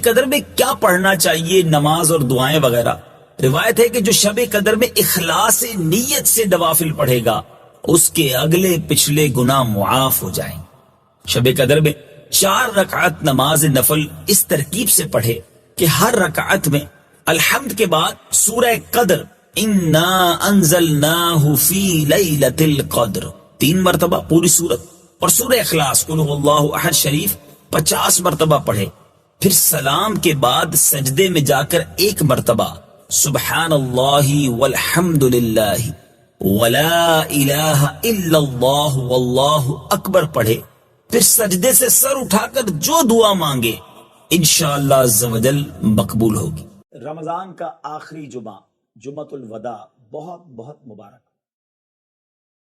قدر میں کیا پڑھنا چاہیے، نماز اور دعائیں وغیرہ؟ روایت ہے کہ جو شب قدر میں اخلاص نیت سے نوافل پڑھے گا اس کے اگلے پچھلے گناہ معاف ہو جائیں۔ شب قدر میں 4 رکعت نماز نفل اس ترکیب سے پڑھے کہ ہر رکعت میں الحمد کے بعد سورہ قدر انا انزلناہ فی لیلۃ القدر 3 مرتبہ پوری سورت، اور سورہ اخلاص قل ھو اللہ احد شریف 50 مرتبہ پڑھے۔ پھر سلام کے بعد سجدے میں جا کر 1 مرتبہ سبحان اللہ والحمد للہ ولا الہ الا اللہ واللہ اکبر پڑھے۔ پھر سجدے سے سر اٹھا کر جو دعا مانگے انشاءاللہ عز و جل مقبول ہوگی۔ رمضان کا آخری جمعہ، جمعۃ الوداع، بہت بہت مبارک۔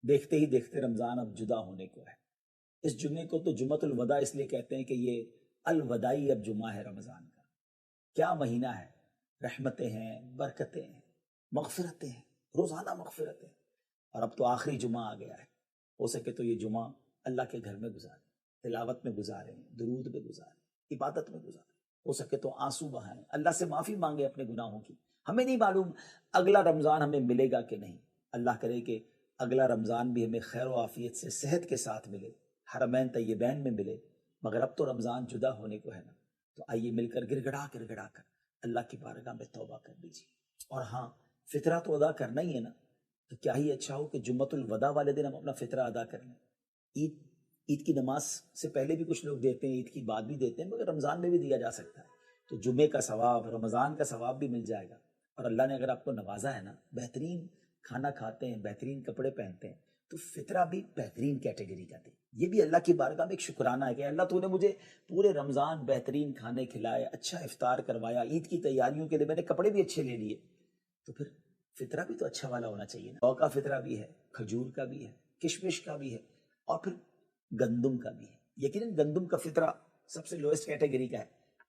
دیکھتے ہی دیکھتے رمضان اب جدا ہونے کو ہے۔ اس جمعے کو تو جمعۃ الوداع اس لیے کہتے ہیں کہ یہ الوداعی اب جمعہ ہے رمضان کا۔ کیا مہینہ ہے، رحمتیں ہیں، برکتیں ہیں، مغفرتیں ہیں، روزانہ مغفرتیں، اور اب تو آخری جمعہ آ گیا ہے۔ ہو سکے تو یہ جمعہ اللہ کے گھر میں گزاریں، تلاوت میں گزاریں، درود میں گزاریں، عبادت میں گزاریں، ہو سکے تو آنسو بہائیں، اللہ سے معافی مانگے اپنے گناہوں کی۔ ہمیں نہیں معلوم اگلا رمضان ہمیں ملے گا کہ نہیں، اللہ کرے کہ اگلا رمضان بھی ہمیں خیر و عافیت سے صحت کے ساتھ ملے، حرمین طیبین میں ملے، مگر اب تو رمضان جدا ہونے کو ہے نا، تو آئیے مل کر گڑ گڑا کر اللہ کی بارگاہ میں توبہ کر لیجیے۔ اور ہاں، فطرہ تو ادا کرنا ہی ہے نا، تو کیا ہی اچھا ہو کہ جمعۃ الوداع والے دن ہم اپنا فطرہ ادا کر لیں۔ عید کی نماز سے پہلے بھی کچھ لوگ دیتے ہیں، عید کی بعد بھی دیتے ہیں، مگر رمضان میں بھی دیا جا سکتا ہے، تو جمعے کا ثواب، رمضان کا ثواب بھی مل جائے گا۔ اور اللہ نے اگر آپ کو نوازا ہے نا، بہترین کھانا کھاتے ہیں، بہترین کپڑے پہنتے ہیں، تو فطرہ بھی بہترین کیٹیگری کا دے۔ یہ بھی اللہ کی بارگاہ میں ایک شکرانہ ہے کہ اللہ تو نے مجھے پورے رمضان بہترین کھانے کھلائے، اچھا افطار کروایا، عید کی تیاریوں کے لیے میں نے کپڑے بھی اچھے لے لیے، تو پھر فطرہ بھی تو اچھا والا ہونا چاہیے نا۔ کا فطرہ بھی ہے، کھجور کا بھی ہے، کشمش کا بھی ہے، اور پھر گندم کا بھی ہے۔ یقیناً گندم کا فطرہ سب سے لوئسٹ کیٹیگری کا ہے،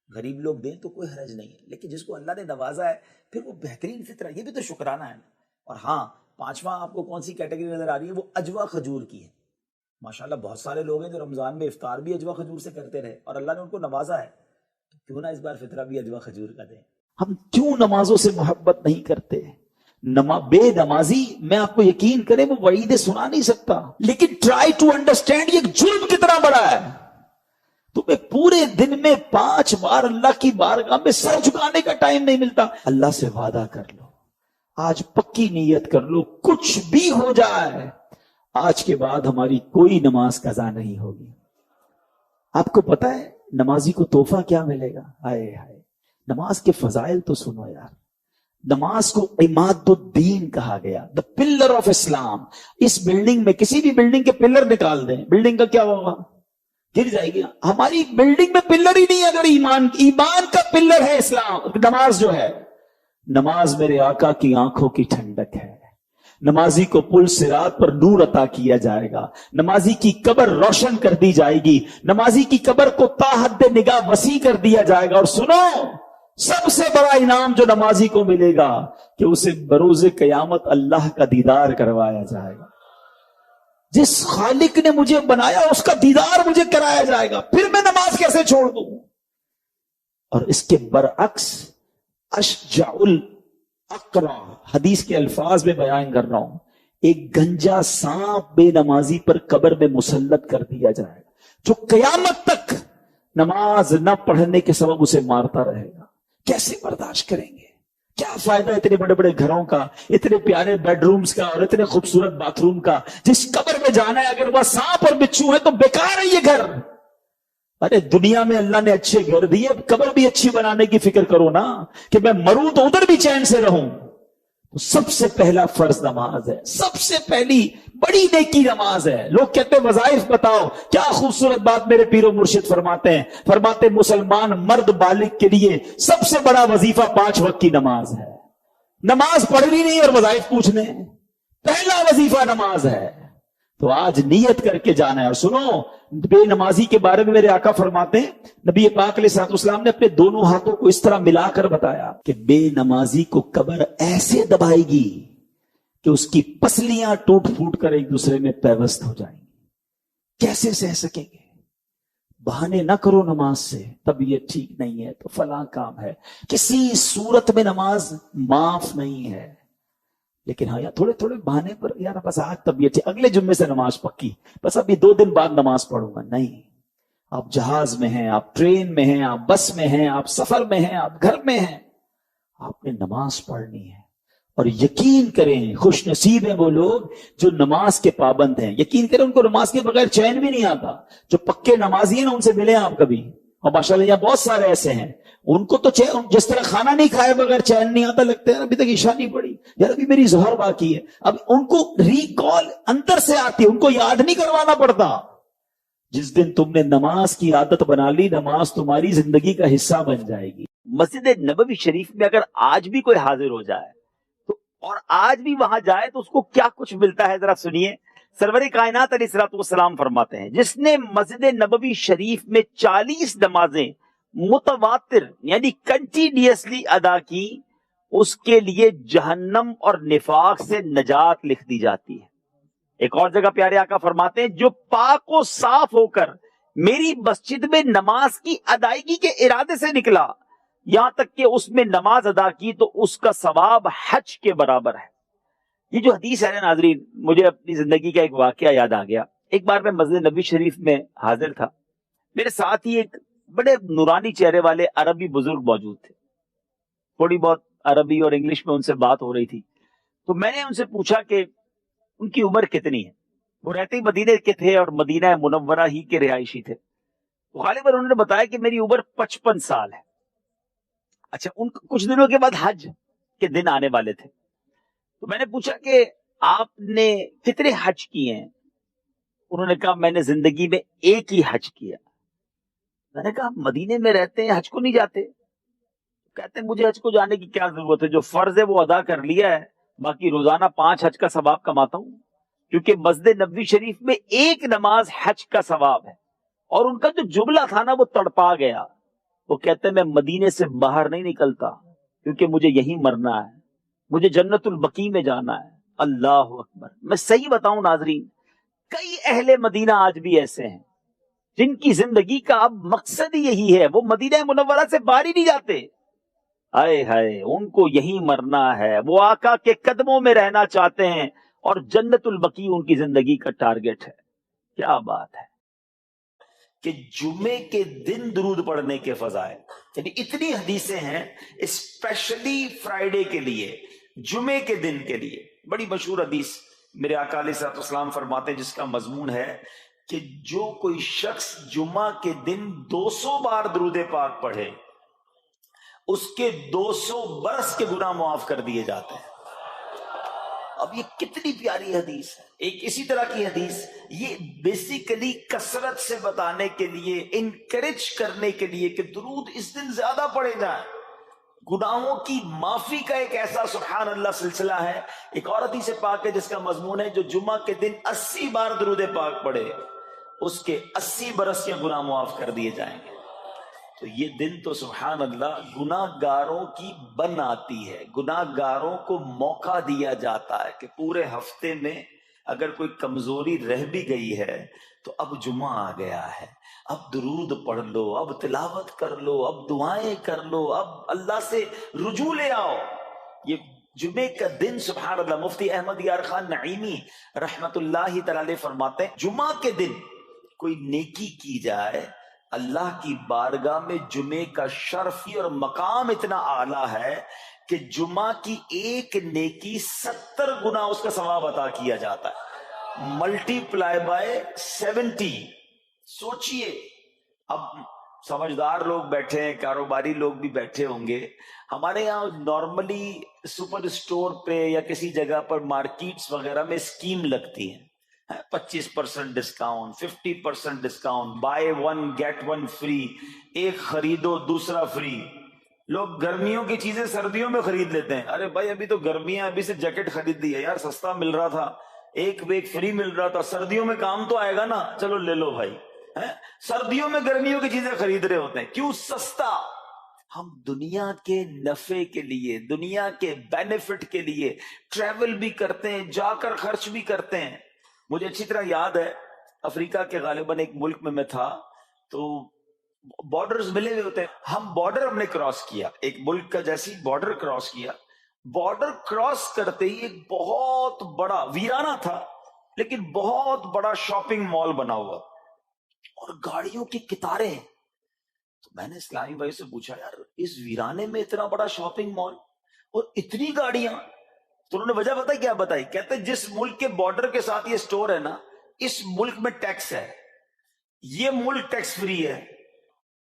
غریب لوگ دیں تو کوئی حرج نہیں ہے، لیکن جس کو اللہ نے نوازا ہے پھر وہ بہترین فطرہ، یہ بھی تو شکرانہ ہے نا۔ اور ہاں، 5واں آپ کو کون سی کیٹیگری نظر آ رہی ہے؟ وہ اجوا کھجور کی ہے۔ ماشاءاللہ بہت سارے لوگ ہیں جو رمضان میں افطار بھی اجوا کھجور سے کرتے رہے، اور اللہ نے ان کو نوازا ہے، تو کیوں نہ اس بار فطرہ بھی اجوا کھجور کا دیں۔ ہم کیوں نمازوں سے محبت نہیں کرتے؟ بے نمازی، میں آپ کو یقین کریں وہ وعیدیں سنا نہیں سکتا، لیکن ٹرائی ٹو انڈرسٹینڈ، یہ ایک جرم کتنا بڑا ہے۔ تمہیں پورے دن میں 5 بار اللہ کی بارگاہ میں سر جھکانے کا ٹائم نہیں ملتا۔ اللہ سے وعدہ کر لو، آج پکی نیت کر لو، کچھ بھی ہو جائے آج کے بعد ہماری کوئی نماز قضا نہیں ہوگی۔ آپ کو پتا ہے نمازی کو تحفہ کیا ملے گا؟ ہائے ہائے، نماز کے فضائل تو سنو یار۔ نماز کو عماد الدین کہا گیا، دا پلر آف اسلام۔ اس بلڈنگ میں کسی بھی بلڈنگ کے پلر نکال دیں، بلڈنگ کا کیا ہوگا؟ گر جائے گی۔ ہماری بلڈنگ میں پلر ہی نہیں ہے، اگر ایمان کا پلر ہے اسلام، نماز جو ہے۔ نماز میرے آقا کی آنکھوں کی ٹھنڈک ہے۔ نمازی کو پل صراط پر نور عطا کیا جائے گا، نمازی کی قبر روشن کر دی جائے گی، نمازی کی قبر کو تا حد نگاہ وسیع کر دیا جائے گا۔ اور سنو، سب سے بڑا انعام جو نمازی کو ملے گا کہ اسے بروز قیامت اللہ کا دیدار کروایا جائے گا۔ جس خالق نے مجھے بنایا اس کا دیدار مجھے کرایا جائے گا، پھر میں نماز کیسے چھوڑ دوں؟ اور اس کے برعکس اشجع الاقرع، حدیث کے الفاظ میں بیان کر رہا ہوں، ایک گنجا سانپ بے نمازی پر قبر میں مسلط کر دیا جائے گا، جو قیامت تک نماز نہ پڑھنے کے سبب اسے مارتا رہے گا۔ کیسے برداشت کریں گے؟ کیا فائدہ اتنے بڑے بڑے گھروں کا، اتنے پیارے بیڈ رومز کا، اور اتنے خوبصورت باتھ روم کا؟ جس قبر میں جانا ہے اگر وہ سانپ اور بچھو ہے تو بیکار ہے یہ گھر۔ ارے دنیا میں اللہ نے اچھے گھر دیے، قبر بھی اچھی بنانے کی فکر کرو نا، کہ میں مروں تو ادھر بھی چین سے رہوں۔ تو سب سے پہلا فرض نماز ہے، سب سے پہلی بڑی نیکی نماز ہے۔ لوگ کہتے ہیں وظائف بتاؤ، کیا خوبصورت بات میرے پیر و مرشد فرماتے ہیں، فرماتے مسلمان مرد بالغ کے لیے سب سے بڑا وظیفہ 5 وقت کی نماز ہے۔ نماز پڑھنی نہیں اور وظائف پوچھنے، پہلا وظیفہ نماز ہے۔ تو آج نیت کر کے جانا ہے۔ اور سنو، بے نمازی کے بارے میں میرے آقا فرماتے ہیں، نبی پاک علیہ الصلوۃ والسلام نے اپنے دونوں ہاتھوں کو اس طرح ملا کر بتایا کہ بے نمازی کو قبر ایسے دبائے گی کہ اس کی پسلیاں ٹوٹ پھوٹ کر ایک دوسرے میں پیوست ہو جائیں گی۔ کیسے سہ سکیں گے؟ بہانے نہ کرو نماز سے، طبیعت ٹھیک نہیں ہے تو فلاں کام ہے، کسی صورت میں نماز معاف نہیں ہے. لیکن ہاں یار تھوڑے تھوڑے بہانے پر، یار بس آج طبیعت ٹھیک، اگلے جمعے سے نماز پکی، بس ابھی 2 دن بعد نماز پڑھوں گا. نہیں، آپ جہاز میں ہیں، آپ ٹرین میں ہیں، آپ بس میں ہیں، آپ سفر میں ہیں، آپ گھر میں ہیں، آپ نے نماز پڑھنی ہے. اور یقین کریں خوش نصیب ہیں وہ لوگ جو نماز کے پابند ہیں. یقین کریں ان کو نماز کے بغیر چین بھی نہیں آتا. جو پکے نمازی ہیں نا ان سے ملے آپ کبھی، اور ماشاءاللہ یہاں بہت سارے ایسے ہیں، ان کو تو جس طرح کھانا نہیں کھائے بغیر چین نہیں آتا، لگتا ہے ابھی تک عشاء نہیں پڑی، یار ابھی میری ظہر باقی ہے. اب ان کو ریکال اندر سے آتی ہے، ان کو یاد نہیں کروانا پڑتا. جس دن تم نے نماز کی عادت بنا لی، نماز تمہاری زندگی کا حصہ بن جائے گی. مسجد نبوی شریف میں اگر آج بھی کوئی حاضر ہو جائے تو اور آج بھی وہاں جائے تو اس کو کیا کچھ ملتا ہے، ذرا سنیے. سرور کائنات علیہ الصلوۃ والسلام فرماتے ہیں جس نے مسجد نبوی شریف میں 40 نمازیں متواتر یعنی کنٹینیوسلی ادا کی، اس کے لیے جہنم اور نفاق سے نجات لکھ دی جاتی ہے. ایک اور جگہ پیارے آقا فرماتے ہیں جو پاک و صاف ہو کر میری مسجد میں نماز کی ادائیگی کے ارادے سے نکلا، یہاں تک کہ اس میں نماز ادا کی تو اس کا ثواب حج کے برابر ہے. یہ جو حدیث ہے نا ناظرین، مجھے اپنی زندگی کا ایک واقعہ یاد آ گیا. ایک بار میں مسجد نبی شریف میں حاضر تھا، میرے ساتھ ہی ایک بڑے نورانی چہرے والے عربی بزرگ موجود تھے. تھوڑی بہت عربی اور انگلش میں ان سے بات ہو رہی تھی، تو میں نے ان سے پوچھا کہ ان کی عمر کتنی ہے. وہ رہتے ہی مدینے کے تھے اور مدینہ منورہ ہی کے رہائشی تھے. تو غالباً انہوں نے بتایا کہ میری عمر 55 سال ہے. اچھا، ان کچھ دنوں کے بعد حج کے دن آنے والے تھے، تو میں نے پوچھا کہ آپ نے کتنے حج کیے ہیں؟ انہوں نے کہا میں نے زندگی میں ایک ہی حج کیا. میں نے کہا مدینے میں رہتے ہیں حج کو نہیں جاتے؟ کہتے ہیں مجھے حج کو جانے کی کیا ضرورت ہے، جو فرض ہے وہ ادا کر لیا ہے، باقی روزانہ 5 حج کا ثواب کماتا ہوں. کیونکہ مسجد نبوی شریف میں ایک نماز حج کا ثواب ہے. اور ان کا جو جملہ تھا نا وہ تڑپا گیا. وہ کہتے ہیں میں مدینے سے باہر نہیں نکلتا کیونکہ مجھے یہیں مرنا ہے، مجھے جنت البقیع میں جانا ہے. اللہ اکبر. میں صحیح بتاؤں ناظرین، کئی اہل مدینہ آج بھی ایسے ہیں جن کی زندگی کا اب مقصد ہی یہی ہے، وہ مدینہ منورہ سے باہر ہی نہیں جاتے. ہائے ہائے، ان کو یہیں مرنا ہے، وہ آقا کے قدموں میں رہنا چاہتے ہیں اور جنت البقیع ان کی زندگی کا ٹارگٹ ہے. کیا بات ہے کہ جمعے کے دن درود پڑھنے کے فضائل، یعنی اتنی حدیثیں ہیں اسپیشلی فرائیڈے کے لیے، جمعے کے دن کے لیے. بڑی مشہور حدیث میرے آقا علیہ الصلوۃ والسلام فرماتے ہیں جس کا مضمون ہے کہ جو کوئی شخص جمعہ کے دن 200 بار درود پاک پڑھے اس کے 200 برس کے گناہ معاف کر دیے جاتے ہیں. اب یہ کتنی پیاری حدیث ہے. ایک اسی طرح کی حدیث یہ بیسیکلی کثرت سے بتانے کے لیے، انکریج کرنے کے لیے کہ درود اس دن زیادہ پڑھے جائیں. گناہوں کی معافی کا ایک ایسا سبحان اللہ سلسلہ ہے. ایک اور حدیث پاک ہے جس کا مضمون ہے جو جمعہ کے دن 80 بار درود پاک پڑھے اس کے 80 برس کے گناہ معاف کر دیے جائیں گے. تو یہ دن تو سبحان اللہ گناہ گاروں کی بن آتی ہے. گناہ گاروں کو موقع دیا جاتا ہے کہ پورے ہفتے میں اگر کوئی کمزوری رہ بھی گئی ہے تو اب جمعہ آ گیا ہے، اب درود پڑھ لو، اب تلاوت کر لو، اب دعائیں کر لو، اب اللہ سے رجوع لے آؤ. یہ جمعے کا دن سبحان اللہ، مفتی احمد یار خان نعیمی رحمت اللہ تعالی علیہ فرماتے ہیں جمعہ کے دن کوئی نیکی کی جائے اللہ کی بارگاہ میں جمعے کا شرف اور مقام اتنا اعلیٰ ہے کہ جمعہ کی ایک نیکی 70 گنا اس کا ثواب عطا کیا جاتا ہے، ملٹی پلائی بائی 70. سوچئے اب سمجھدار لوگ بیٹھے ہیں، کاروباری لوگ بھی بیٹھے ہوں گے. ہمارے یہاں نارملی سپر اسٹور پہ یا کسی جگہ پر مارکیٹس وغیرہ میں اسکیم لگتی ہیں، 25% discount, 50% discount, buy 1 get 1 free, ایک خریدو دوسرا فری. لوگ گرمیوں کی چیزیں سردیوں میں خرید لیتے ہیں. ارے بھائی ابھی تو گرمیاں، ابھی سے جیکٹ خرید دی ہے یار، سستا مل رہا تھا، ایک فری مل رہا تھا، سردیوں میں کام تو آئے گا نا، چلو لے لو بھائی. سردیوں میں گرمیوں کی چیزیں خرید رہے ہوتے ہیں، کیوں؟ سستا. ہم دنیا کے نفع کے لیے، دنیا کے بینیفٹ کے لیے ٹریول بھی کرتے ہیں، جا کر خرچ بھی کرتے ہیں. مجھے اچھی طرح یاد ہے افریقہ کے غالباً ایک ملک میں تھا، تو بارڈرز ملے ہوئے ہوتے ہیں. ہم بارڈر ہم نے کراس کیا, ایک ملک کا جیسی بارڈر کراس کیا. بارڈر کراس کرتے ہی ایک بہت بڑا ویرانہ تھا لیکن بہت بڑا شاپنگ مال بنا ہوا اور گاڑیوں کی قطاریں. تو میں نے اسلامی بھائی سے پوچھا, یار اس ویرانے میں اتنا بڑا شاپنگ مال اور اتنی گاڑیاں؟ تو انہوں نے وجہ پتہ کیا بتائی؟ کہتے جس ملک کے بارڈر کے ساتھ یہ سٹور ہے نا, اس ملک میں ٹیکس ہے, یہ ملک ٹیکس فری ہے.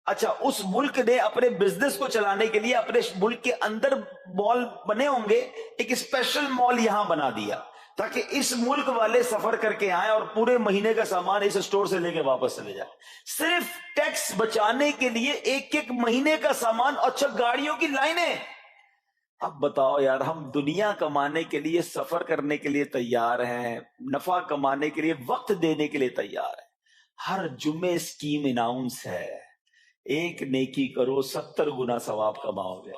اچھا, اس ملک نے اپنے بزنس کو چلانے کے لیے اپنے ملک کے اندر مال بنے ہوں گے, ایک اسپیشل مال یہاں بنا دیا تاکہ اس ملک والے سفر کر کے آئیں اور پورے مہینے کا سامان اس سٹور سے لے کے واپس چلے جائیں, صرف ٹیکس بچانے کے لیے ایک ایک مہینے کا سامان. اچھا, گاڑیوں کی لائنیں. اب بتاؤ یار, ہم دنیا کمانے کے لیے, سفر کرنے کے لیے تیار ہیں, نفع کمانے کے لیے وقت دینے کے لیے تیار ہیں. ہر جمعے اسکیم اناؤنس ہے, ایک نیکی کرو 70 گنا ثواب کماؤ گے.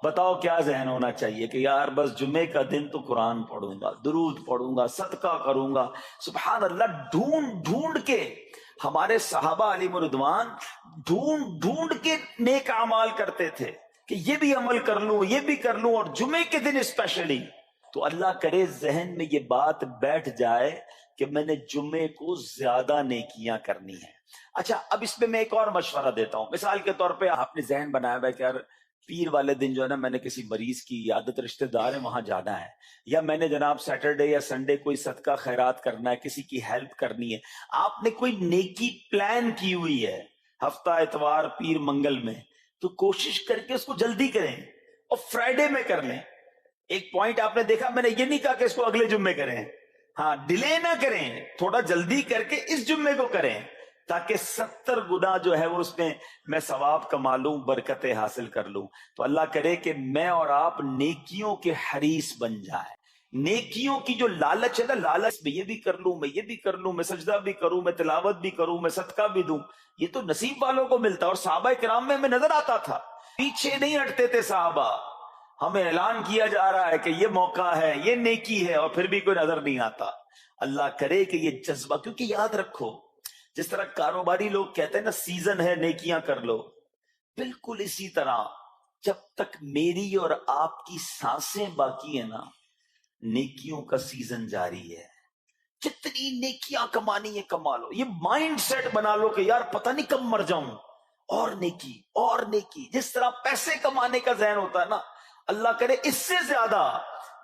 بتاؤ کیا ذہن ہونا چاہیے کہ یار بس جمعے کا دن تو قرآن پڑھوں گا, درود پڑھوں گا, صدقہ کروں گا. سبحان اللہ, ڈھونڈ ڈھونڈ کے ہمارے صحابہ علیہ رضوان ڈھونڈ ڈھونڈ کے نیک اعمال کرتے تھے کہ یہ بھی عمل کر لوں, یہ بھی کر لوں, اور جمعے کے دن اسپیشلی. تو اللہ کرے ذہن میں یہ بات بیٹھ جائے کہ میں نے جمعے کو زیادہ نیکیاں کرنی ہیں. اچھا, اب اس میں ایک اور مشورہ دیتا ہوں. مثال کے طور پہ آپ نے ذہن بنایا ہوا کہ یار پیر والے دن جو ہے نا, میں نے کسی مریض کی عیادت, رشتہ دار ہے وہاں جانا ہے, یا میں نے جناب سیٹرڈے یا سنڈے کوئی صدقہ خیرات کرنا ہے, کسی کی ہیلپ کرنی ہے. آپ نے کوئی نیکی پلان کی ہوئی ہے ہفتہ اتوار پیر منگل میں, تو کوشش کر کے اس کو جلدی کریں اور فرائیڈے میں کر لیں. ایک پوائنٹ آپ نے دیکھا, میں نے یہ نہیں کہا کہ اس کو اگلے جمعے کریں, ہاں ڈیلے نہ کریں, تھوڑا جلدی کر کے اس جمعے کو کریں تاکہ 70 گنا جو ہے وہ اس میں ثواب کما لوں, برکتیں حاصل کر لوں. تو اللہ کرے کہ میں اور آپ نیکیوں کے حریص بن جائیں. نیکیوں کی جو لالچ ہے نا, لالچ میں یہ بھی کر لوں, میں یہ بھی کر لوں, میں سجدہ بھی کروں, میں تلاوت بھی کروں, میں صدقہ بھی دوں, یہ تو نصیب والوں کو ملتا. اور صحابہ کرام میں ہمیں نظر آتا تھا, پیچھے نہیں ہٹتے تھے صحابہ. ہمیں اعلان کیا جا رہا ہے کہ یہ موقع ہے, یہ نیکی ہے, اور پھر بھی کوئی نظر نہیں آتا. اللہ کرے کہ یہ جذبہ, کیونکہ یاد رکھو جس طرح کاروباری لوگ کہتے ہیں نا سیزن ہے نیکیاں کر لو, بالکل اسی طرح جب تک میری اور آپ کی سانسیں باقی ہیں نا, نیکیوں کا سیزن جاری ہے. جتنی نیکیاں کمانی ہے کما لو. یہ مائنڈ سیٹ بنا لو کہ یار پتہ نہیں کب مر جاؤں, اور نیکی اور نیکی. جس طرح پیسے کمانے کا ذہن ہوتا ہے نا, اللہ کرے اس سے زیادہ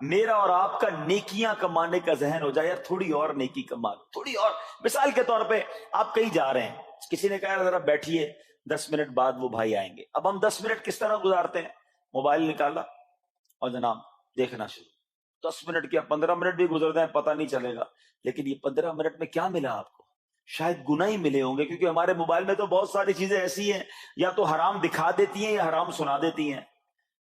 میرا اور آپ کا نیکیاں کمانے کا ذہن ہو جائے. یار تھوڑی اور نیکی کما لو, تھوڑی اور. مثال کے طور پہ آپ کہیں جا رہے ہیں, کسی نے کہا ذرا بیٹھیے 10 منٹ بعد وہ بھائی آئیں گے. اب ہم 10 منٹ کس طرح گزارتے ہیں؟ موبائل نکالا اور جناب دیکھنا شروع. 10 منٹ کیا 15 منٹ بھی گزر جائیں پتہ نہیں چلے گا. لیکن یہ 15 منٹ میں کیا ملا آپ کو؟ شاید گناہ ہی ملے ہوں گے, کیونکہ ہمارے موبائل میں تو بہت ساری چیزیں ایسی ہیں یا تو حرام دکھا دیتی ہیں یا حرام سنا دیتی ہیں.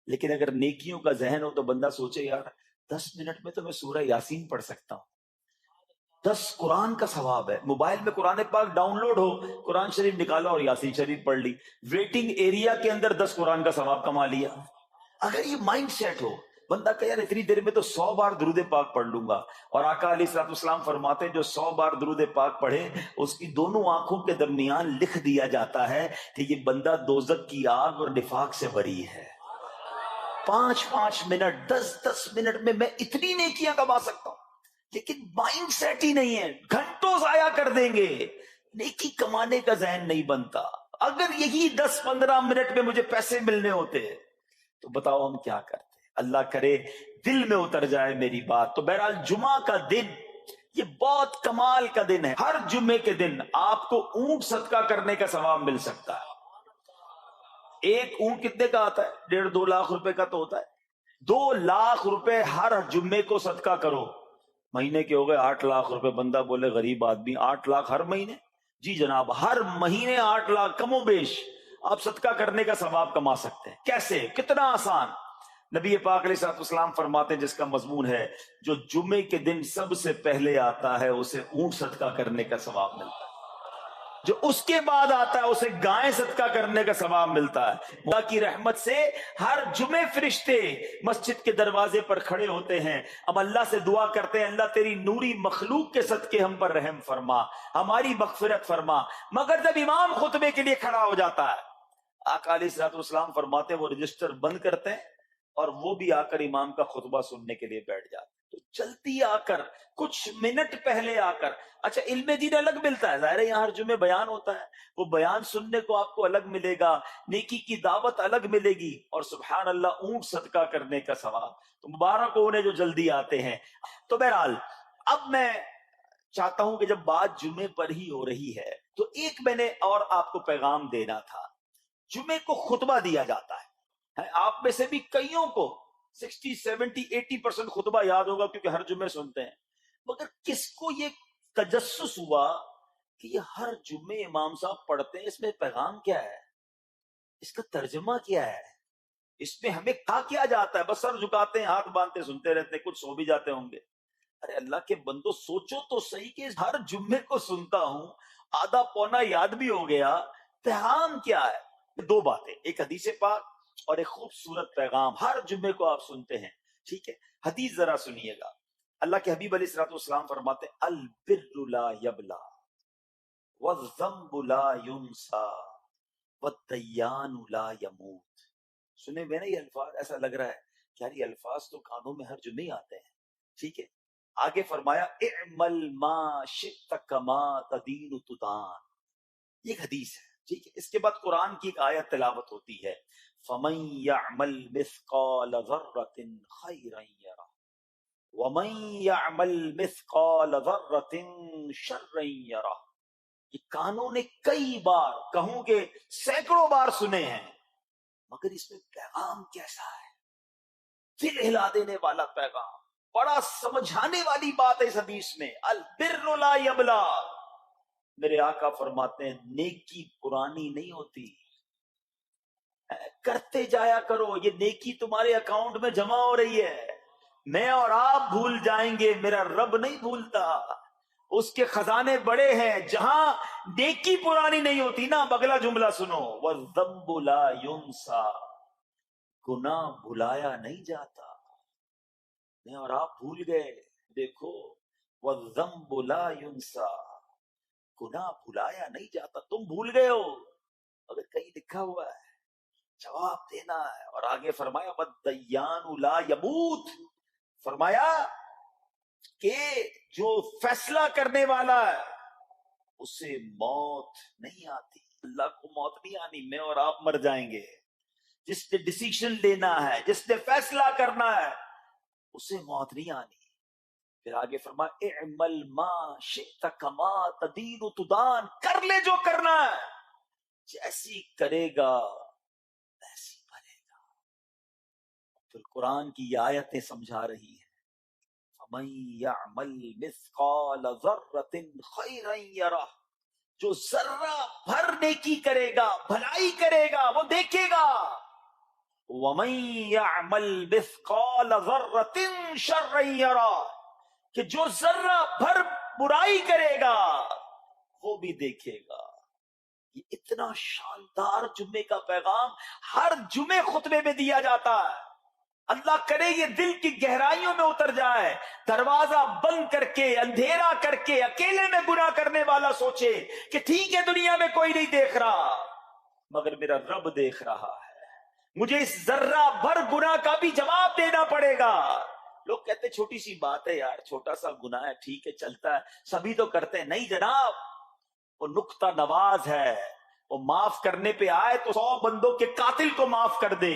لیکن اگر نیکیوں کا ذہن ہو تو بندہ سوچے یار 10 منٹ میں تو میں سورہ یاسین پڑھ سکتا ہوں, 10 قرآن کا ثواب ہے. موبائل میں قرآن پاک ڈاؤن لوڈ ہو, قرآن شریف نکالا اور یاسین شریف پڑھ لی, ویٹنگ ایریا کے اندر 10 قرآن کا ثواب کما لیا. اگر یہ مائنڈ سیٹ ہو, بندہ کہ یار اتنی دیر میں تو 100 بار درود پاک پڑھ لوں گا. اور آقا علیہ الصلوۃ والسلام فرماتے ہیں جو 100 بار درود پاک پڑھے اس کی دونوں آنکھوں کے درمیان لکھ دیا جاتا ہے کہ یہ بندہ دوزخ کی آگ اور نفاق سے بری ہے. 5 منٹ 10 منٹ میں اتنی نیکیاں کما سکتا ہوں. لیکن مائنڈ سیٹ ہی نہیں ہے, گھنٹوں ضائع کر دیں گے, نیکی کمانے کا ذہن نہیں بنتا. اگر یہی 10-15 منٹ میں مجھے پیسے ملنے ہوتے تو بتاؤ ہم کیا کرتے. اللہ کرے دل میں اتر جائے میری بات. تو بہرحال جمعہ کا دن یہ بہت کمال کا دن ہے. ہر جمعے کے دن آپ کو اونٹ صدقہ کرنے کا ثواب مل سکتا ہے. ایک اونٹ کتنے کا آتا ہے؟ 1.5-2 لاکھ روپے کا تو ہوتا ہے. 2 لاکھ روپے ہر جمعے کو صدقہ کرو, مہینے کے ہو گئے 8 لاکھ روپے. بندہ بولے غریب آدمی 8 لاکھ ہر مہینے؟ جی جناب, ہر مہینے 8 لاکھ کم و بیش آپ صدقہ کرنے کا ثواب کما سکتے ہیں. کیسے؟ کتنا آسان. نبی پاک علیہ الصلوۃ والسلام فرماتے ہیں جس کا مضمون ہے جو جمعے کے دن سب سے پہلے آتا ہے اسے اونٹ صدقہ کرنے کا ثواب ملتا ہے. جو اس کے بعد آتا ہے اسے گائے صدقہ کرنے کا ثواب ملتا ہے. اللہ کی رحمت سے ہر جمعے فرشتے مسجد کے دروازے پر کھڑے ہوتے ہیں. اب اللہ سے دعا کرتے ہیں اللہ تیری نوری مخلوق کے صدقے ہم پر رحم فرما, ہماری مغفرت فرما. مگر جب امام خطبے کے لیے کھڑا ہو جاتا ہے, آقا علیہ الصلوۃ والسلام فرماتے ہیں وہ رجسٹر بند کرتے ہیں اور وہ بھی آ کر امام کا خطبہ سننے کے لیے بیٹھ جاتے ہیں. تو جلدی آ کر, کچھ منٹ پہلے آ کر. اچھا علم دین الگ ملتا ہے, ظاہر ہے یہاں ہر جمعے بیان ہوتا ہے, وہ بیان سننے کو آپ کو الگ ملے گا, نیکی کی دعوت الگ ملے گی, اور سبحان اللہ اونٹ صدقہ کرنے کا ثواب. تو مبارک ہو انہیں جو جلدی آتے ہیں. تو بہرحال اب میں چاہتا ہوں کہ جب بات جمعے پر ہی ہو رہی ہے تو ایک میں نے اور آپ کو پیغام دینا تھا. جمعے کو خطبہ دیا جاتا ہے, آپ میں سے بھی کئیوں کو 60, 70, 80% خطبہ یاد ہوگا کیونکہ ہر جمعے سنتے ہیں. مگر کس کو یہ تجسس ہوا کہ یہ ہر جمعے امام صاحب پڑھتے ہیں, اس میں پیغام کیا ہے, اس کا ترجمہ کیا ہے, اس میں ہمیں کیا جاتا ہے؟ بس سر جھکاتے ہیں, ہاتھ باندھتے سنتے رہتے ہیں, کچھ سو بھی جاتے ہوں گے. ارے اللہ کے بندو سوچو تو صحیح کہ ہر جمعے کو سنتا ہوں, آدھا پونا یاد بھی ہو گیا, پیغام کیا ہے؟ دو باتیں, ایک حدیث پاک اور ایک خوبصورت پیغام ہر جمعے کو آپ سنتے ہیں. ٹھیک ہے, حدیث ذرا سنیے گا. اللہ کے حبیب علیہ الصلوۃ والسلام فرماتے ہیں البر لا یبلا والذنب لا ینسا والدیان لا یموت. سنے میں نا یہ الفاظ, ایسا لگ رہا ہے کہ یار یہ الفاظ تو کانوں میں ہر جمعے آتے ہیں. ٹھیک ہے, آگے فرمایا اعمل ما شئت کما تدین تدان. یہ ایک حدیث ہے. ٹھیک ہے, اس کے بعد قرآن کی ایک آیت تلاوت ہوتی ہے فَمَن يَعْمَلْ مِثْقَالَ ذَرَّةٍ خَيْرًا يَرَهُ وَمَن يَعْمَلْ مِثْقَالَ ذَرَّةٍ شَرًّا يَرَهُ. یہ کانوں نے کئی بار, کہوں کہ سینکڑوں بار سنے ہیں, مگر اس میں پیغام کیسا ہے, دل ہلا دینے والا پیغام, بڑا سمجھانے والی بات ہے اس حدیث میں. البر لا یبلا. میرے آقا فرماتے ہیں نیکی پرانی نہیں ہوتی, کرتے جایا کرو, یہ نیکی تمہارے اکاؤنٹ میں جمع ہو رہی ہے. میں اور آپ بھول جائیں گے, میرا رب نہیں بھولتا, اس کے خزانے بڑے ہیں. جہاں نیکی پرانی نہیں ہوتی نا, اگلا جملہ سنو وَالذَّنبُ لَا يُنسَا, گناہ بھلایا نہیں جاتا. میں اور آپ بھول گئے, دیکھو وَالذَّنبُ لَا يُنسَا, گناہ بھلایا نہیں جاتا. تم بھول گئے ہو اگر کہیں لکھا ہوا ہے, جواب دینا ہے. اور آگے فرمایا وَالدَّيَّانُ لَا يَمُوتُ, فرمایا کہ جو فیصلہ کرنے والا ہے اسے موت نہیں آتی. اللہ کو موت نہیں آنی, میں اور آپ مر جائیں گے. جس نے ڈیسیشن لینا ہے, جس نے فیصلہ کرنا ہے, اسے موت نہیں آنی. پھر آگے فرمایا اعمل ما شئت کما تدین تدان, کر لے جو کرنا ہے, جیسی کرے گا ویسی بنے گا. پھر قرآن کی یہ آیتیں سمجھا رہی ہیں فَمَن يَعْمَلْ مِثْقَالَ ذَرَّةٍ خَيْرًا يَرَهُ, جو ذرہ بھر نیکی کرے گا, بھلائی کرے گا, وہ دیکھے گا. وَمَن يَعْمَلْ مِثْقَالَ ذَرَّةٍ شَرًّا يَرَهُ, کہ جو ذرہ بھر برائی کرے گا وہ بھی دیکھے گا. یہ اتنا شاندار جمعے کا پیغام ہر جمعے خطبے میں دیا جاتا ہے. اللہ کرے یہ دل کی گہرائیوں میں اتر جائے, دروازہ بند کر کے, اندھیرا کر کے, اکیلے میں گناہ کرنے والا سوچے کہ ٹھیک ہے دنیا میں کوئی نہیں دیکھ رہا مگر میرا رب دیکھ رہا ہے, مجھے اس ذرہ بھر گناہ کا بھی جواب دینا پڑے گا. لوگ کہتے ہیں چھوٹی سی بات ہے یار, چھوٹا سا گناہ ہے, ٹھیک ہے چلتا ہے, سبھی تو کرتے ہیں. نہیں جناب, وہ نقطہ نواز ہے, وہ معاف کرنے پہ آئے تو 100 بندوں کے قاتل کو معاف کر دے,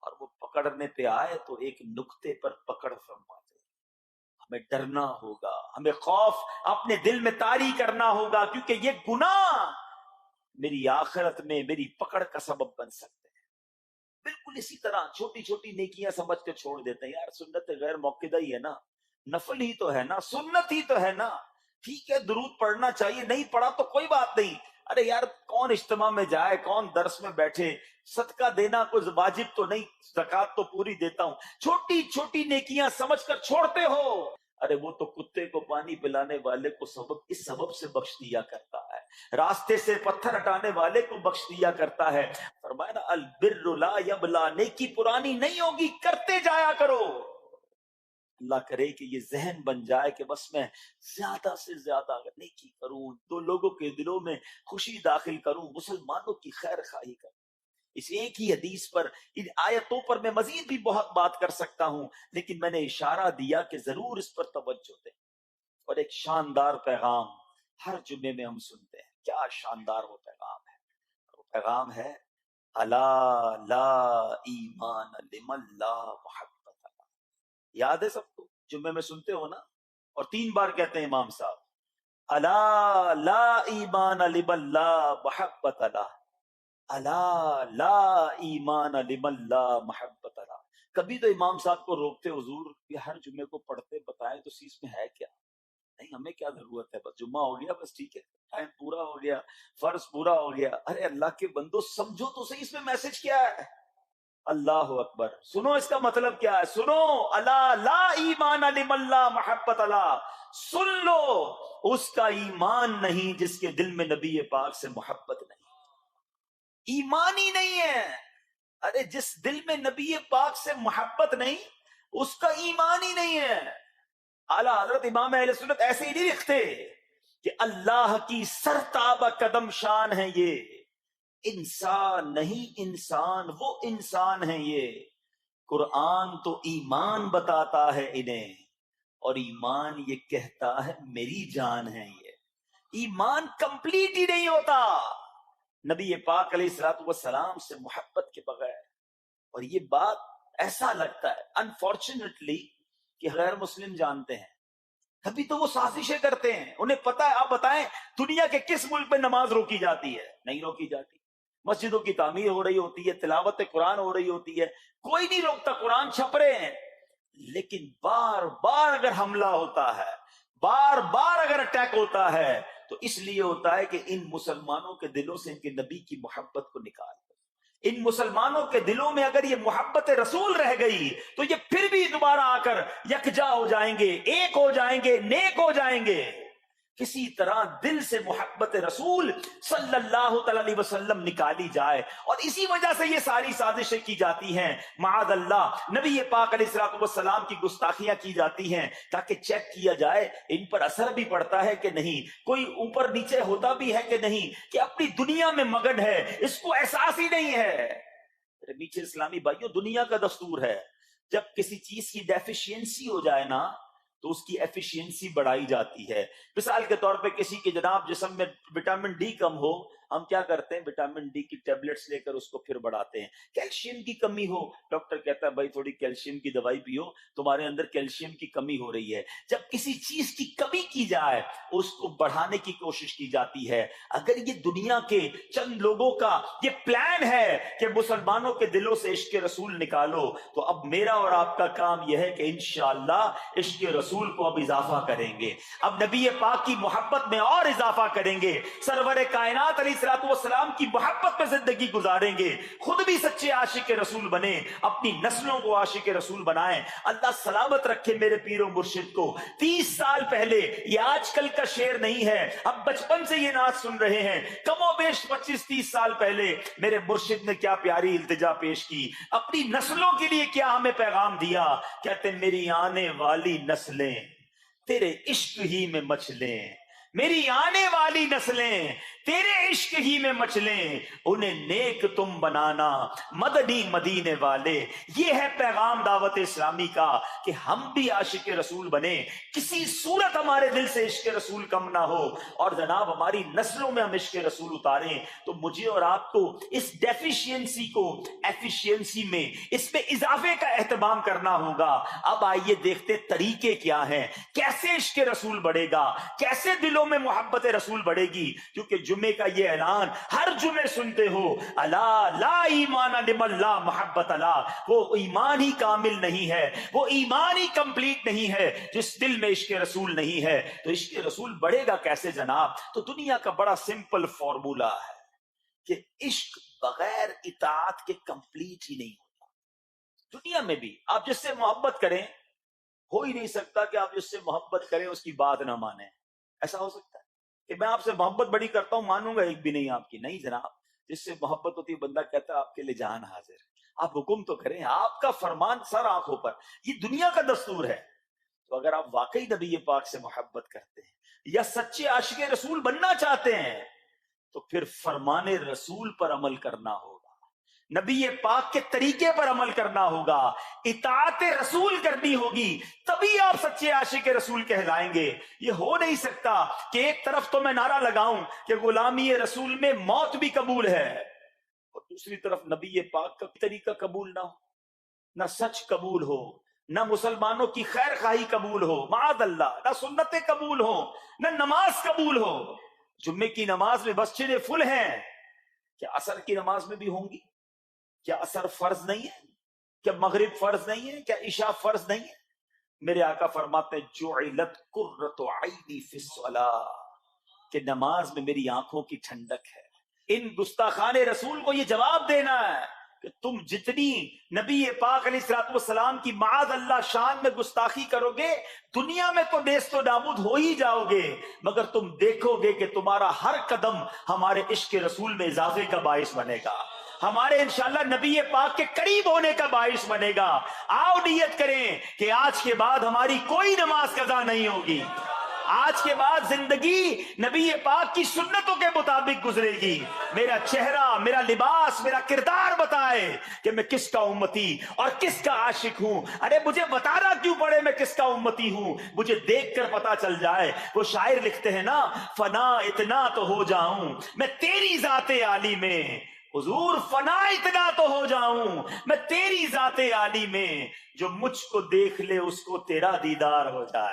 اور وہ پکڑنے پہ آئے تو ایک نقطے پر پکڑ فرما دے. ہمیں ڈرنا ہوگا, ہمیں خوف اپنے دل میں طاری کرنا ہوگا, کیونکہ یہ گناہ میری آخرت میں میری پکڑ کا سبب بن سکتے ہیں. بالکل اسی طرح چھوٹی چھوٹی نیکیاں سمجھ کے چھوڑ دیتے ہیں, یار سنت غیر موقدہ ہی ہے نا, نفل ہی تو ہے نا, سنت ہی تو ہے نا, ٹھیک ہے درود پڑھنا چاہیے, نہیں پڑھا تو کوئی بات نہیں. ارے یار کون اجتماع میں جائے, کون درس میں بیٹھے, صدقہ دینا کوئی واجب تو نہیں, زکوٰۃ تو پوری دیتا ہوں. چھوٹی چھوٹی نیکیاں سمجھ کر چھوڑتے ہو, ارے وہ تو کتے کو پانی پلانے والے کو اس سبب سے بخش دیا کرتا ہے، راستے سے پتھر ہٹانے والے کو بخش دیا کرتا ہے۔ فرمایا نا البر لا یبلا، نیکی پرانی نہیں ہوگی، کرتے جایا کرو۔ اللہ کرے کہ یہ ذہن بن جائے کہ بس میں زیادہ سے زیادہ نیکی کروں، دو لوگوں کے دلوں میں خوشی داخل کروں، مسلمانوں کی خیر خواہی کروں۔ اس ایک ہی حدیث پر، ان آیتوں پر میں مزید بھی بہت بات کر سکتا ہوں، لیکن میں نے اشارہ دیا کہ ضرور اس پر توجہ دیں۔ اور ایک شاندار پیغام ہر جمعے میں ہم سنتے ہیں، کیا شاندار وہ پیغام ہے! وہ پیغام ہے الا لا ایمان لمن لا محبت اللہ۔ یاد ہے سب کو؟ جمعے میں سنتے ہو نا؟ اور 3 بار کہتے ہیں امام صاحب، الا لا ایمان لمن لا محبت اللہ، الا لا ایمان لمن لا محبت اللہ۔ کبھی تو امام صاحب کو روکتے، حضور یہ ہر جمعے کو پڑھتے، بتائیں تو اس میں ہے کیا؟ نہیں، ہمیں کیا ضرورت ہے، بس جمعہ ہو گیا، بس ٹھیک ہے، ٹائم پورا ہو گیا، فرض پورا ہو گیا۔ ارے اللہ کے بندو سمجھو تو صحیح، اس میں میسج کیا ہے؟ اللہ اکبر! سنو اس کا مطلب کیا ہے، سنو، الا لا ایمان لمن لا محبت اللہ، سن لو اس کا ایمان نہیں جس کے دل میں نبی پاک سے محبت نہیں، ایمان ہی نہیں ہے۔ ارے جس دل میں نبی پاک سے محبت نہیں، اس کا ایمان ہی نہیں ہے۔ اعلیٰ حضرت امام اہل سنت ایسے ہی نہیں لکھتے کہ اللہ کی سرتاب قدم شان ہے یہ، انسان نہیں انسان، وہ انسان ہے یہ۔ قرآن تو ایمان بتاتا ہے انہیں، اور ایمان یہ کہتا ہے میری جان ہے یہ۔ ایمان کمپلیٹ ہی نہیں ہوتا نبی پاک علیہ الصلوۃ والسلام سے محبت کے بغیر۔ اور یہ بات ایسا لگتا ہے انفارچونیٹلی کہ غیر مسلم جانتے ہیں، کبھی تو وہ سازشیں کرتے ہیں، انہیں پتا ہے۔ آپ بتائیں دنیا کے کس ملک میں نماز روکی جاتی ہے؟ نہیں روکی جاتی۔ مسجدوں کی تعمیر ہو رہی ہوتی ہے، تلاوت قرآن ہو رہی ہوتی ہے، کوئی نہیں روکتا، قرآن چھپ رہے ہیں۔ لیکن بار بار اگر حملہ ہوتا ہے، بار بار اگر اٹیک ہوتا ہے، تو اس لیے ہوتا ہے کہ ان مسلمانوں کے دلوں سے ان کے نبی کی محبت کو نکال دو۔ ان مسلمانوں کے دلوں میں اگر یہ محبت رسول رہ گئی تو یہ پھر بھی دوبارہ آ کر یکجا ہو جائیں گے، ایک ہو جائیں گے، نیک ہو جائیں گے۔ کسی طرح دل سے محبت رسول صلی اللہ تعالی علیہ وسلم نکالی جائے، اور اسی وجہ سے یہ ساری سازشیں کی جاتی ہیں۔ معاذ اللہ، نبی پاک علیہ الصلوۃ والسلام کی گستاخیاں کی جاتی ہیں تاکہ چیک کیا جائے ان پر اثر بھی پڑتا ہے کہ نہیں، کوئی اوپر نیچے ہوتا بھی ہے کہ نہیں، کہ اپنی دنیا میں مگن ہے، اس کو احساس ہی نہیں ہے۔ میٹھے اسلامی بھائیوں، دنیا کا دستور ہے جب کسی چیز کی ڈیفیشینسی ہو جائے نا تو اس کی ایفیشینسی بڑھائی جاتی ہے۔ مثال کے طور پہ کسی کے جناب جسم میں وٹامن ڈی کم ہو، ہم کیا کرتے ہیں، وٹامن ڈی کی ٹیبلٹس لے کر اس کو پھر بڑھاتے ہیں۔ کیلشیم کی کمی ہو، ڈاکٹر کہتا ہے بھائی تھوڑی کیلشیم کی دوائی پیو، تمہارے اندر کیلشیم کی کمی ہو رہی ہے۔ جب کسی چیز کی کمی کی جائے اس کو بڑھانے کی کوشش کی جاتی ہے۔ اگر یہ دنیا کے چند لوگوں کا یہ پلان ہے کہ مسلمانوں کے دلوں سے عشق رسول نکالو، تو اب میرا اور آپ کا کام یہ ہے کہ انشاءاللہ عشق رسول کو اب اضافہ کریں گے، اب نبی پاک کی محبت میں اور اضافہ کریں گے، سرور کائنات علیہ الصلوۃ والسلام کی محبت میں زندگی گزاریں گے، خود بھی سچے عاشق رسول بنے، اپنی نسلوں کو عاشق رسول بنائیں۔ اللہ سلامت رکھے میرے پیر و مرشد کو۔ 30 سال پہلے، یہ آج کل کا شعر نہیں ہے، اب بچپن سے یہ نعت سن رہے ہیں، کم و بیش 25-30 سال پہلے میرے مرشد نے کیا پیاری التجا پیش کی، اپنی نسلوں کے لیے کیا ہمیں پیغام دیا۔ کہتے میری آنے والی نسلیں تیرے عشق ہی میں مچلیں، میری آنے والی نسلیں تیرے عشق ہی میں مچلیں، انہیں نیک تم بنانا مدنی مدینے والے۔ یہ ہے پیغام دعوت اسلامی کا کہ ہم بھی عاشق رسول بنے، کسی صورت ہمارے دل سے عشق رسول کم نہ ہو، اور جناب ہماری نسلوں میں ہم عشق رسول اتاریں۔ تو مجھے اور آپ کو اس ڈیفیشینسی کو ایفیشینسی میں، اس پہ اضافے کا اہتمام کرنا ہوگا۔ اب آئیے دیکھتے طریقے کیا ہیں، کیسے عشق رسول بڑھے گا، کیسے دلوں میں محبت رسول بڑھے گی۔ کیونکہ جمعے کا یہ اعلان ہر جمعے سنتے ہو، الا لا ایمان لمن لا محبت اللہ، وہ ایمان ہی کامل نہیں ہے، وہ ایمان ہی کمپلیٹ نہیں ہے جس دل میں عشق رسول نہیں ہے۔ تو عشق رسول بڑھے گا کیسے جناب؟ تو دنیا کا بڑا سمپل فارمولا ہے کہ عشق بغیر اطاعت کے کمپلیٹ ہی نہیں ہوتا۔ دنیا میں بھی آپ جس سے محبت کریں ہو ہی نہیں سکتا کہ آپ جس سے محبت کریں اس کی بات نہ مانیں. ایسا ہو سکتا ہے کہ میں آپ سے محبت بڑی کرتا ہوں مانوں گا ایک بھی نہیں آپ کی؟ نہیں جناب. جس سے محبت ہوتی ہے بندہ کہتا ہے آپ کے لیے جان حاضر ہے، آپ حکم تو کریں، آپ کا فرمان سر آنکھوں پر. یہ دنیا کا دستور ہے. تو اگر آپ واقعی نبی پاک سے محبت کرتے ہیں یا سچے عاشق رسول بننا چاہتے ہیں تو پھر فرمان رسول پر عمل کرنا ہوگا، نبی پاک کے طریقے پر عمل کرنا ہوگا، اطاعت رسول کرنی ہوگی، تبھی آپ سچے عاشق رسول کہلائیں گے. یہ ہو نہیں سکتا کہ ایک طرف تو میں نعرہ لگاؤں کہ غلامی رسول میں موت بھی قبول ہے اور دوسری طرف نبی پاک کا طریقہ قبول نہ ہو، نہ سچ قبول ہو، نہ مسلمانوں کی خیر خواہی قبول ہو، معاذ اللہ، نہ سنتیں قبول ہو، نہ نماز قبول ہو. جمعے کی نماز میں مسجدیں فل ہیں، کیا عصر کی نماز میں بھی ہوں گی؟ کیا عصر فرض نہیں ہے؟ کیا مغرب فرض نہیں ہے؟ کیا عشاء فرض نہیں ہے؟ میرے آقا فرماتے ہیں جعلت قرۃ عینی فی الصلاۃ، کہ نماز میں میری آنکھوں کی ٹھنڈک ہے. ان گستاخان رسول کو یہ جواب دینا ہے کہ تم جتنی نبی پاک علیہ الصلوۃ والسلام کی معاذ اللہ شان میں گستاخی کرو گے دنیا میں تو نیست و نابود ہو ہی جاؤ گے، مگر تم دیکھو گے کہ تمہارا ہر قدم ہمارے عشق رسول میں اضافے کا باعث بنے گا، ہمارے انشاءاللہ نبی پاک کے قریب ہونے کا باعث بنے گا. آؤ نیت کریں کہ آج کے بعد ہماری کوئی نماز قضا نہیں ہوگی، آج کے بعد زندگی نبی پاک کی سنتوں کے مطابق گزرے گی. میرا چہرہ، میرا لباس، میرا کردار بتائے کہ میں کس کا امتی اور کس کا عاشق ہوں. ارے مجھے بتانا کیوں پڑے میں کس کا امتی ہوں، مجھے دیکھ کر پتا چل جائے. وہ شاعر لکھتے ہیں نا، فنا اتنا تو ہو جاؤں میں تیری ذات عالی میں، حضور فنا اتنا تو ہو جاؤں میں تیری ذات عالی میں، جو مجھ کو دیکھ لے اس کو تیرا دیدار ہو جائے.